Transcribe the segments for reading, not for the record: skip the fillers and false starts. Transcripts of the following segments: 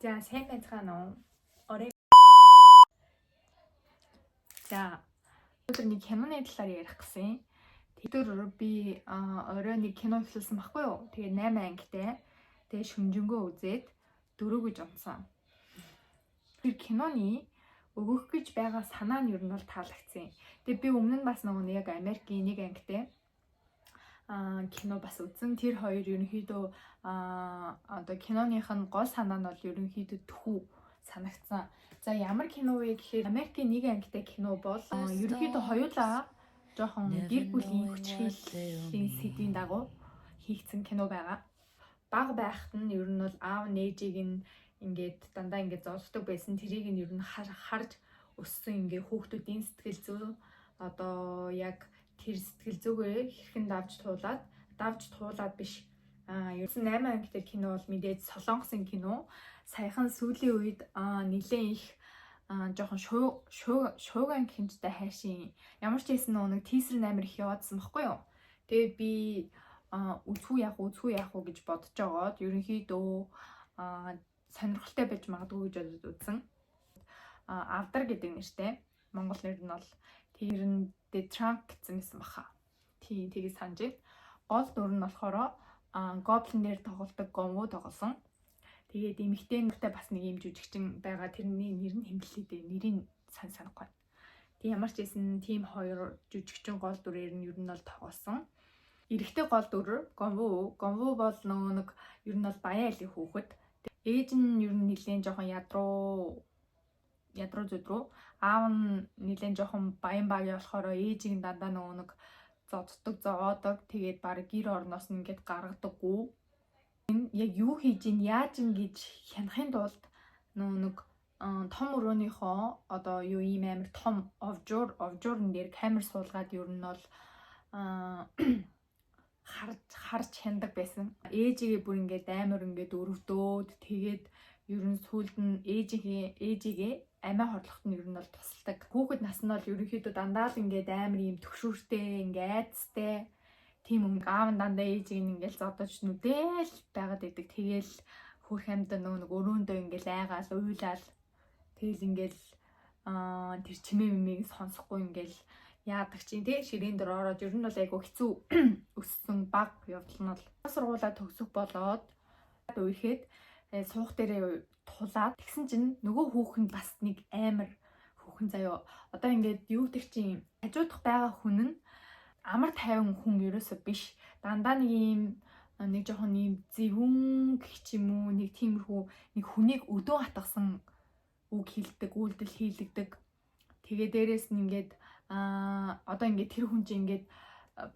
За сайн байцгаана уу? За өнөөдөр нэг киноны талаар ярих гэсэн. Өдөр би орой нэг кино эхлүүлсэн баггүй юу? Тэгээ 8 ангитай. Тэгээ шүнжэнгөө үзээд 4 гэж унтсан. Тэр киноны өгөх гэж байгаа санаа нь ер нь бол таалагдсан. Тэгээ би өмнө нь бас нэг яг Америкийн нэг ангитай кино бас үзсэн. Тэр хоёр ерөнхийдөө одоо киноных нь гол санаа нь бол ерөнхийдөө төхүү санагдсан. За ямар кино вэ гэхээр Америкийн нэг ангитай кино бол ерөнхийдөө хоёулаа жоохон гэр бүлийн хүчирхийллийн сэдвийн дагуу хийгдсэн кино байгаа. Бага байхад нь ер нь бол аав нээжийг нь ингээд дандаа ингээд зовлдог байсан. Тэрийг нь ер нь харж өссөн ингээд хүүхдүүдийн сэтгэл зүй одоо яг тэр сэтгэл зүгээ хэрхэн давж туулаад биш. Ерөөсөн 8 ангитай кино бол мэдээж солонгосын кино. Саяхан сүүлийн үед нэлээд их жоохон шууган хэмжтэй хайшин. Ямар ч хэсэн нэг тийсэр амир их яваадсан баггүй юу. Тэгээ би үзгүй яах уу гэж бодож байгаад ерөнхийдөө сонирхолтой байж магадгүй гэж бодож үзсэн. Авдар гэдэг нэртэй. Монгол нэр нь бол тэр нь The Trunk гэсэн баха. Тэгээ санаж байна. Гол дүр нь болохоор гоблинээр тоглодог Гонву тоглосон. Тэгээд эмэгтэй нүртэй бас нэг юм жүжигчин байгаа. Тэрний нэр нь хэмлэлээ дээ. Нэрийг санахгүй. Тэг ямар ч хэсэн тим хоёр жүжигчин гол дүрээр нь ер нь бол тоглосон. Эрэгтэй гол дүр Гонву бол нэг ер нь бол баян айлын хүүхэд. Ээж нь ер нь нэлийн жоохон ядруу зүдрүү. Аав нь нэлийн жоохон баян багийн болохоор ээжийг дандаа нэг зовоодог. Тэгээд баг гэр орноос нь ингээд гаргадаггүй. Яг юу хийж ийн яаж ин гэж хянахын тулд нэг том өрөөнийхөө одоо юу ийм амир том овжуурн дээр камер суулгаад ер нь бол харж хяндаг байсан. Ээжигээ бүр ингээд амар ингээд өрөвдөөд тэгээд ер нь сүүлд нь ээжигээ амиа хорлоход нь ер нь бол тусалдаг. Хүүхэд нас нь бол ерөнхийдөө дандаа л ингээд амар ийм төгшүүртэй ингээд айцтай тийм аав нь дандаа ээжийг ингээл зодож нүдэл байгаад идэг. Тэгээл хөрх амьда нэг өрөөндөө ингээл айгаал уйлал. Тэгэл ингээл тэр чимээ мэмийг сонсохгүй ингээл яадаг чинь тий ширээн дээр ороод ер нь бол айгу хэцүү өссөн баг явдал нь бол сургуулаа төгсөх болоод үехэд суух дээрээ тулаад тэгсэн чинь нөгөө хүүхэн бас нэг амар хүүхэн заяо. Одоо ингээд юу гэх чинь хажуудах байгаа хүн нь амар тайван хүн ерөөсөө биш. Дандаа нэг жоохон ийм зэвүүн гэх юм уу нэг тиймэрхүү нэг хүнийг өдөө хатгасан үг хэлдэг, үйлдэл хийлэгдэг. Тэгээ дээрээс нь ингээд одоо ингээд тэр хүн чинь ингээд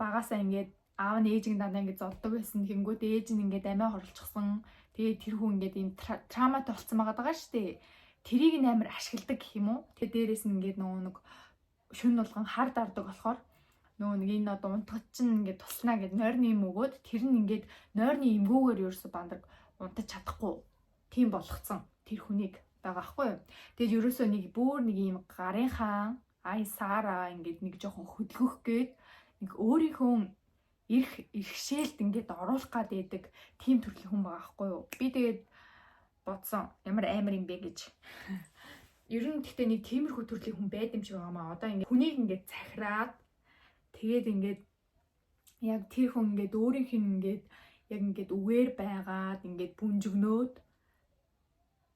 багасаа ингээд аав нь ээжийг дандаа ингээд зоддог байсан. Тэнгүүд ээж нь ингээд амиа хорлцсон. Тэгээ тэр хүн ингээд ийм трауматай болсон байгаа шүү дээ. Тэрийг нь амар ашигладаг гэх юм уу. Тэгээ дээрээс нь ингээд нэг шүн болгон хар дардаг болохоор нэг энэ одоо унтгад чинь ингээд туслана гэд нойрны юм өгөөд тэр нь ингээд нойрны эмгүүгээр ерөөсө бандраг унтаж чадахгүй тийм болгоцсон тэр хүнийг байгаа хгүй юу. Тэгээд ерөөсө нэг бүр нэг юм гарынхаа сара ингээд нэг жоохон хөдөлгөх гээд нэг өөрийнхөө ирхшээлд ингээд оруулах гад байдаг тийм төрлийн хүн байгаа хгүй юу. Би тэгээд бодсон ямар амар юм бэ гэж. Ер нь гэхдээ нэг тиймэрхүү төрлийн хүн байд юм шиг байгаамаа. Одоо ингээд хүнийг ингээд захираад тэгээд ингээд яг тэр хүн ингээд өөрийнх нь ингээд яг ингээд үгээр байгаад ингээд бүнжигнөөд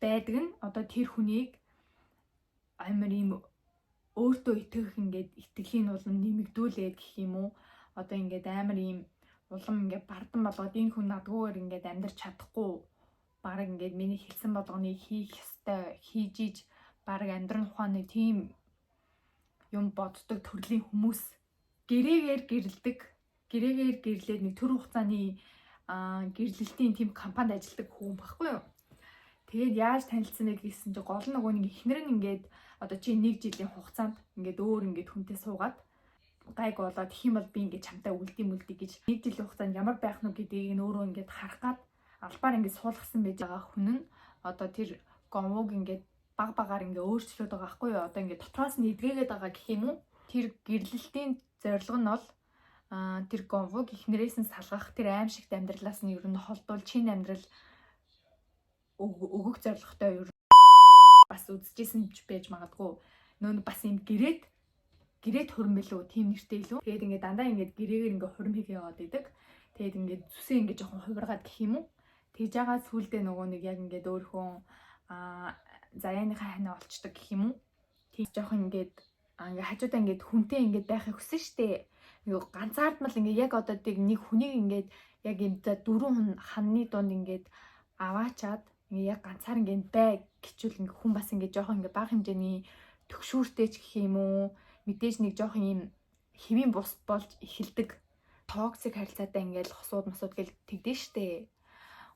байдаг нь одоо тэр хүнийг амар юм өөртөө итгэх ингээд итгэлийн улам нэмэгдүүлээд гэх юм уу. Одоо ингээд амар юм улам ингээд бардан болгоод энэ хүн надгүйгээр ингээд амьдрч чадахгүй баг ингээд миний хэлсэн болгоныг хийх ёстой хийж иж баг амьдрах ухааны тийм юм боддог төрлийн хүмүүс гэрээгээр гэрлээд нэг төр хугацааны гэрлэлтийн тийм компанид ажилладаг хүн баггүй юу. Тэгээд яаж танилцсан бэ гэсэн чинь гол нөгөө нэг ихнэр нь ингээд одоо чи 1 жилийн хугацаанд ингээд өөр ингээд хүнтэй суугаад гайг болоод их юм бол би ингээд чамтай үлдээ гэж 1 жилийн хугацаанд ямар байх нь гэдгийг нь өөрөө ингээд харах гад албаар ингээд суулгасан байж байгаа хүн нь одоо тэр Гонвуг ингээд багаар ингээд өөрчлөөд байгаа байхгүй юу. Одоо ингээд дотроос нь эдгээгээд байгаа гэх юм уу. Тэр гэрлэлтийн зорилго нь бол тэр Гонвуг ихнэрээс нь салгах тэр аимшигт амьдралаас нь ер нь холдуул чин амьдрал өгөх зорилготой ер бас үзчихсэн ч байж магадгүй. Нөө бас юм гэрээд хөрмөлөө тийм нэртэй илүү. Тэгээд ингээд дандаа ингээд гэрээгээр ингээд хурим хийгээ яваад идэг. Тэгээд ингээд зүсээ ингээд жоохон хувиргаад гэх юм уу. Тэгж байгаа сүулдэ нөгөө нэг яг ингээд өөрхөн заяаныхаа ханаа олчдаг гэх юм уу. Тийм жоохон ингээд хажуудаа ингээд хүнтэй ингээд байхыг хүсэн штэ. Нөгөө ганцаардмал ингээд яг одоо тийг нэг хүнийг ингээд яг энэ дөрвөн хүн ханны донд ингээд аваачаад ингээд яг ганцаар ингээд бай гэчүүл ингээд хүн бас ингээд жоохон ингээд бага хэмжээний төгшүүртэй ч гэх юм уу. Мэдээж нэг жоохон юм хэвийн бус болж эхэлдэг. Токсик харилцаатай ингээд хосууд масууд гэл тэгдэж штэ.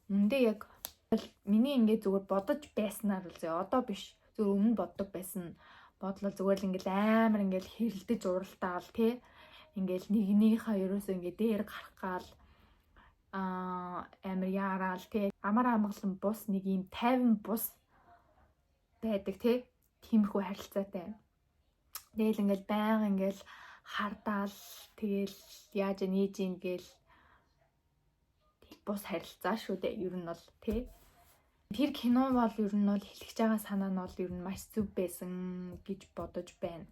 Үндэ яг миний ингээд зүгээр бодож байснаар л зөө одоо биш. Зүгээр өмнө боддог байсан. Бодлоо зүгээр л ингээд амар ингээд хэрэлдэж уралдаал тий. Ингээд нэгнийхээ ерөөсөө ингээд дээр гарах гал амар яараал тий. Амар амгалан бус нэг юм тайван бус байдаг тий. Тиймэрхүү харилцаатай. Тэгэл ингээл байнга ингээл хардаал тэгэл яаж нээж ийн гээл бус харилцаа шүү дээ. Ер нь бол тий. Тэр кино бол ер нь бол хэлэх байгаа санаа нь бол ер нь маш зөв байсан гэж бодож байна.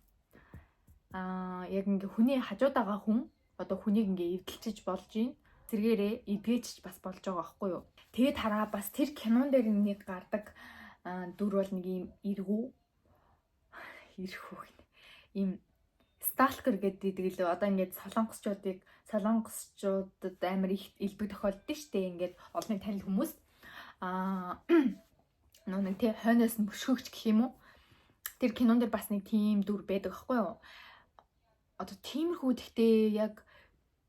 Яг ингээ хүний хажууд байгаа хүн одоо хүнийг ингээ эвдэлчиж болж юм. Зэрэгээрээ эдгээч бас болж байгаа байхгүй юу. Тэгээд хараа бас тэр кинон дээр нэг гардаг дүр бол нэг юм эргүү ийм сталкер гэдэг илүү одоо ингээд солонгосчуудад амар их элбэг тохиолддог штеп ингээд олонний танил хүмүүс нэг тий хойноос нь бөшгөгч гэх юм уу тэр кинон дээр бас нэг тийм дүр байдаг аахгүй юу одоо тиймэрхүү гэхдээ яг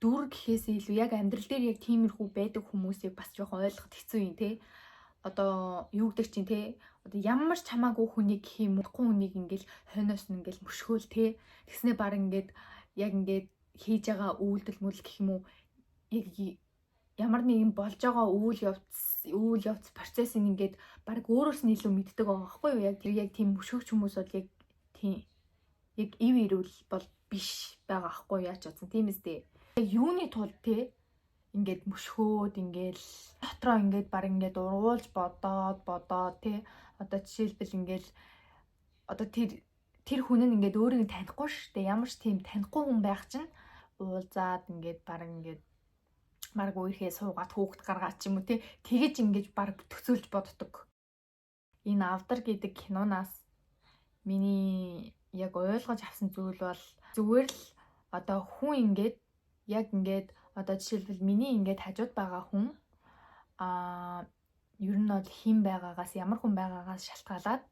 дүр гэхээс илүү яг амьдрал дээр яг тиймэрхүү байдаг хүмүүсийг бас жоохон ойлгоход хэцүү юм тий одоо юу гэдэг чинь те одоо ямар ч хамаагүй хүнийг гэх юм уу хүнийг ингээл хойноос нь ингээл мөшгөөл те тэгснэ баг ингээд яг ингээд хийж байгаа үйлдэл мүл гэх юм уу яг ямар нэгэн болж байгаа үйл явц процессыг ингээд баг өөрөөс нь илүү мэддэг байгаа байхгүй юу яг тийм мөшгөгч хүмүүс бол яг тийм яг ив ирүүл бол биш байгаа байхгүй яач чадсан тийм үстэй яг юуны тулд те ингээд мөшгөөд ингээл дотроо ингээд баг ингээд уруулж бодоод тий одоо жишээлбэл ингээл одоо тэр хүн нь ингээд өөрийг танихгүй штэ ямар ч тийм танихгүй хүн байх чинь уулзаад ингээд баг ингээд марг үерхээ суугаад хүүхд гаргаад ч юм уу тий тэгэж ингээд баг төцөөлж боддог. Энэ Авдар гэдэг киноноос миний яг ойлгож авсан зүйл бол зүгээр л одоо хүн ингээд яг ингээд одоо жишээлбэл миний ингээд хажууд байгаа хүн ер нь бол хэн байгаагаас ямар хүн байгаагаас шалтгаалаад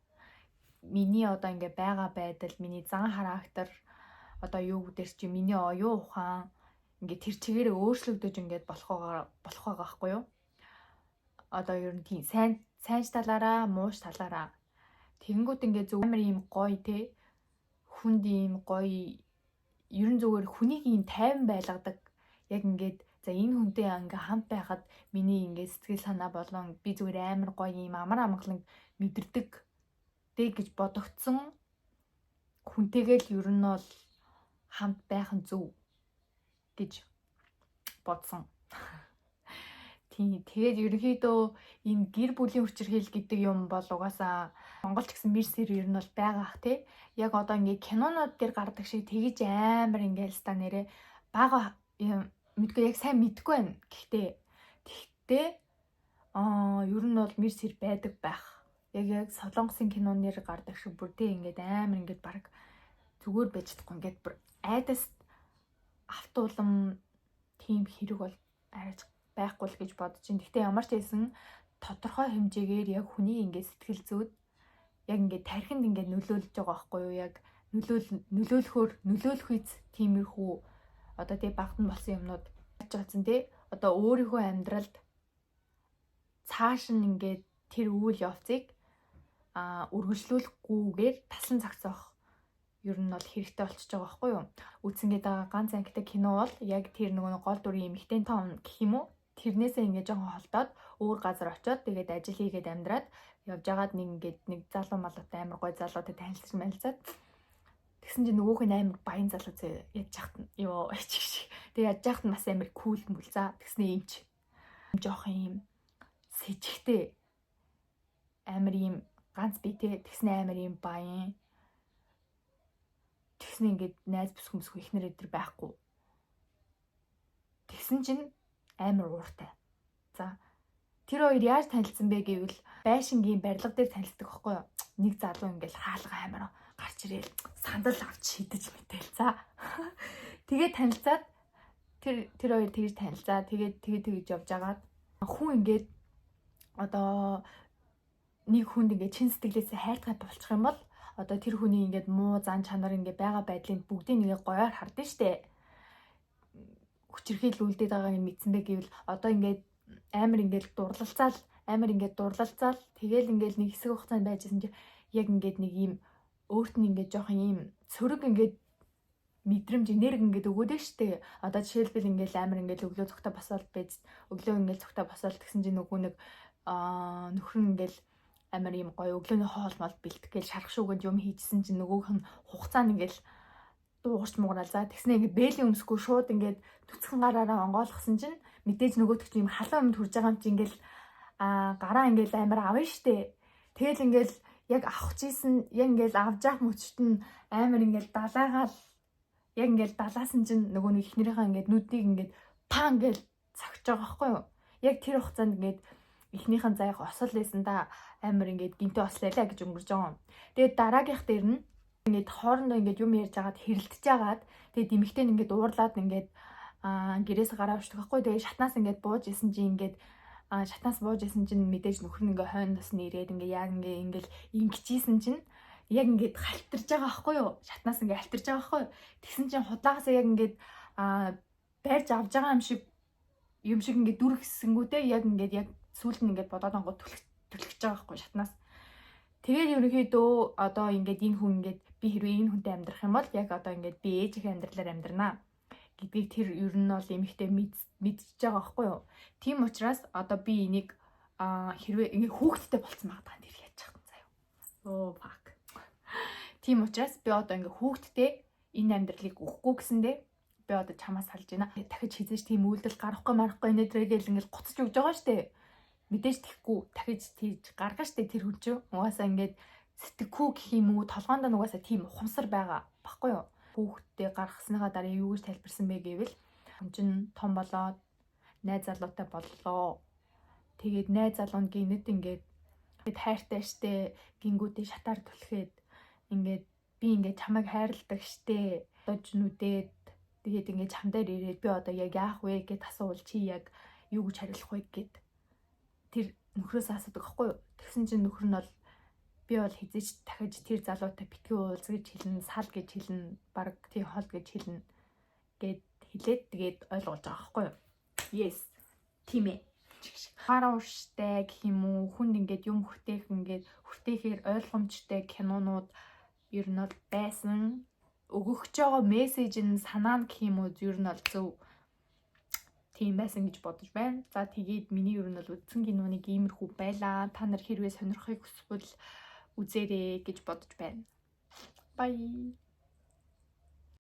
миний одоо ингээд байгаа байдал миний зан характер одоо юу гэдэр чи миний оюун ухаан ингээд тэр чигээрээ өөрчлөгдөж ингээд болох байгаа байхгүй юу одоо ер нь тийм сайн талаараа мууш талаараа тэгэнгүүт ингээд зөв амар юм гоё те хүнд юм гоё ер нь зүгээр хүнийг юм тайван байлгадаг яг ингээд за энэ хүнтэй ингээ хамт байхад миний ингээ сэтгэл санаа болон би зүгээр амар гоё юм амар амгалан мэдэрдэг дээ гэж бодогдсон хүнтэйгээл ер нь бол хамт байх нь зөв гэж бодсон. Тийм тэгээд ерөнхийдөө энэ гэр бүлийн хүчирхийлэл гэдэг юм бол угаасаа Монголч гэсэн мэрсэр ер нь бол байгаа ах тий. Яг одоо ингээ кинонууд дээр гардаг шиг тэгэж амар ингээл ста нэрэ бага юм мэдгүй яг сайн мэдгүй байна. Гэхдээ ер нь бол мэрсэр байдаг байх. Яг солонгосын кинонээр гардаг шиг бүр тий ингээд амар ингээд баг зүгээр байж чадахгүй ингээд бүр айдас автуулам тийм хэрэг бол арайж байхгүй л гэж бодож байна. Гэхдээ ямар ч байсан тодорхой хэмжээгээр яг хүний ингээд сэтгэл зүйд яг ингээд тархинд ингээд нөлөөлж байгаа байхгүй юу? Яг нөлөөлөхөөр тиймэрхүү одоо тий багт нь болсон юмнууд болсон тий. Одоо өөрийнхөө амьдралд цааш нь ингээд тэр үйл явцыг үргэлжлүүлэхгүйгээр таслан зогсоох ер нь бол хэрэгтэй болчихж байгаа байхгүй юу? Үтсэнгээд байгаа ганц ангитай кино бол яг тэр нөгөө гол дүрийн эмэгтэй тоон гэх юм уу? Тэрнээсээ ингээд жоохон холдоод өөр газар очиод тэгээд ажил хийгээд амьдраад явж байгаад нэг залуу малуутай амар гой залуутай танилцж мэлцаад тэгсэн чинь нөгөөх нь амар баян залуу зөө яаж яхад ёо ичиг. Тэгээд яаж яхад бас амар кул мүл за тэгснэ юм чи. Жоох юм сэжигтэй амар юм ганц биетэй тэгснэ амар юм баян. Тэгснэ ингээд найз бүс хүмүүс ихнэр өдр байхгүй. Тэгсэн чинь амар ууртай. За тэр хоёр яаж танилцсан бэ гэвэл байшингийн барилга дээр танилцдаг байхгүй юу? Нэг залуу ингээл хаалга амар гарч ирээл сандал авч шидэж мэтэл. За тэгээд танилцаад тэр хоёр тэгж танилцаа. Тэгээд тэгж явж агаад хүн ингээд одоо нэг хүнд ингээд чин сэтгэлээсээ хайртай болчих юм бол одоо тэр хүний ингээд муу зан чанар ингээд байгаа байдлыг бүгдийг нэгээ гоёор хардсан штэ. Хүчирхийл үлдээд байгааг нь мэдсэн бэ гэвэл одоо ингээд амар ингээд дурлалцаал тэгэл ингээд нэг хэсэг хугацаанд байжсэн чи яг ингээд нэг юм өөрт нь ингээд жоохон юм сөрөг ингээд мэдрэмж энерги ингээд өгөөд нь штэ. Одоо жишээлбэл ингээд амар ингээд өглөө цогтой босоод байж өглөө ингээд цогтой босоод тэгсэн чинь нөгөө нэг нөхөр нь ингээд амар юм гоё өглөөний хоол мол бэлтгэх гээл шарах шүүгэнд юм хийжсэн чинь нөгөөх нь хугацаанд ингээд дуугарч муугараал. За тэгснэ ингээд бээлийн өмсгөө шууд ингээд түцхэн гараараа онгойлгосон чинь мэдээж нөгөөтг чинь юм халуун юмд хурж байгаа юм чинь ингээд гараа ингээд амар авна штэ. Тэгэл ингээд яг авах чийсэн яг ингээд авж явах мөчт нь амар ингээд далаагаал яг ингээд далаасан чинь нөгөө нэг ихнэрийнхээ ингээд нүдийг ингээд пан гэж цогч байгаа байхгүй юу? Яг тэр хугацаанд ингээд ихнийхэн заяах осол лээсэн да амар ингээд гинтээ ослайлаа гэж өнгөрж байгаа юм. Тэгээд дараагийнх дээр нь ингээд хоорондоо ингээд юм ярьж агаад хэрэлдэж агаад тэгээд эмэгтэй нь ингээд уурлаад ингээд гэрээс гараа авчдаг байхгүй. Тэгээд шатнаас ингээд бууж исэн чинь ингээд шатнаас бууж исэн чинь мэдээж нөхөр нь ингээд хойноос нь ирээд ингээд яг ингээд ингэжсэн чинь яг ингээд халтарж байгаа байхгүй юу? Шатнаас ингээд халтарж байгаа байхгүй юу? Тэгсэн чинь худлаагаас яг ингээд байрж авж байгаа юм шиг ингээд дүр гэсэнгүүтэй яг ингээд яг сүүлд нь ингээд бодоод ангууд түлхэж байгаа байхгүй шатнаас. Тэгээд ерөнхийдөө одоо ингээд энэ хүн ингээд би хэрвээ энэ хүнтэй амьдрах юм бол яг одоо ингээд би ээжийнхээ амьдралаар амьдрнаа гэдгийг тэр ер нь бол эмэгтэй мэдчихэж байгаа байхгүй юу? Тийм учраас одоо би энийг хэрвээ ингээд хүүхэдтэй болцсон магадгүй нэр яаж чадах заяа. Оо fuck. Тийм учраас би одоо ингээд хүүхэдтэй энэ амьдралыг өгөхгүй гэсэндээ би одоо чамаас салж байна. Дахиж хизээж тийм үйлдэл гарахгүй марахгүй нэтрэгээл ингээд гоцож өгж байгаа штэ. Мэдээж тэхгүй дахиж тийж гаргана штэ тэр хүн чинь. Угаасаа ингээд сэтгэхүү гэх юм уу толгоонд нугасаа тийм ухамсар байгаа баггүй юу? Хүүхдтэй гаргасныхаа дараа юу гэж тайлбарсан бэ гэвэл хүн чинь том болоод найз залуутай боллоо. Тэгээд найз залуу нь гинэт ингээд хайртай штэ гингүүдээ шатаар түлхээд ингээд би ингээд чамайг хайрладаг штэ. Дож нүдээд тэгээд ингээд чам дээр ирээд би одоо яг яах вэ гэд асуувал чи яг юу гэж хариулах вэ гэд тэр нөхрөөс асуудаг байхгүй юу? Тэгсэн чинь нөхөр нь бол би бол хизээч дахиж тэр залуутай битгий уулз гэж хэлнэ, сал гэж хэлнэ, баг тий хол гэж хэлнэ гэд хэлээд тэгээд ойлгуулж байгаа байхгүй юу? Yes. Тийм ээ. Хараа ууштай гэх юм уу? Хүнд ингээд юм хүртээхээр ойлгомжтой кинонууд ер нь бол байсан. Өгөгч байгаа мессеж нь санаа гэх юм уу? Ер нь бол зөв тийм байсан гэж бодож байна. За тэгээд миний ер нь бол үзсэн киноныг иймэрхүү байлаа. Та нар хэрвээ сонирхохыг хүсвэл үзээрэй гэж бодож байна. Bye.